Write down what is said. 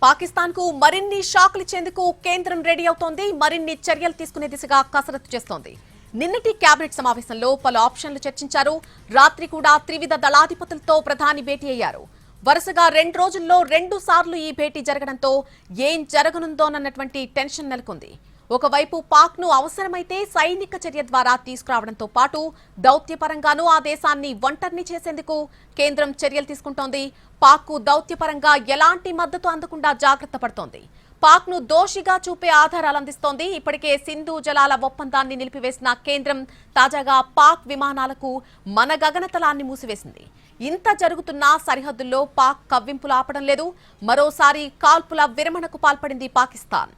పాకిస్తాన్ కు మరిన్ని షాకులు ఇచ్చేందుకు కేంద్రం రెడీ అవుతోంది. మరిన్ని చర్యలు తీసుకునే దిశగా కసరత్తు చేస్తోంది. నిన్నటి కేబినెట్ సమావేశంలో పలు ఆప్షన్లు చర్చించారు. రాత్రి కూడా త్రివిధ దళాధిపతులతో ప్రధాని భేటీ అయ్యారు. వరుసగా 2 రోజుల్లో 2 సార్లు ఈ భేటీ జరగడంతో ఏం జరగనుందోనన్నటువంటి టెన్షన్ నెలకొంది. ఒకవైపు పాక్ ను అవసరమైతే సైనిక చర్య ద్వారా తీసుకురావడంతో పాటు దౌత్యపరంగానూ ఆ దేశాన్ని ఒంటరిని చేసేందుకు కేంద్రం చర్యలు తీసుకుంటోంది. పాక్ కు దౌత్యపరంగా ఎలాంటి మద్దతు అందకుండా జాగ్రత్త పడుతోంది. పాక్ ను దోషిగా చూపే ఆధారాలు అందిస్తోంది. ఇప్పటికే సింధు జలాల ఒప్పందాన్ని నిలిపివేసిన కేంద్రం తాజాగా పాక్ విమానాలకు మన గగనతలాన్ని మూసివేసింది. ఇంత జరుగుతున్నా సరిహద్దుల్లో పాక్ కవ్వింపులు ఆపడం లేదు. మరోసారి కాల్పుల విరమణకు పాల్పడింది పాకిస్తాన్.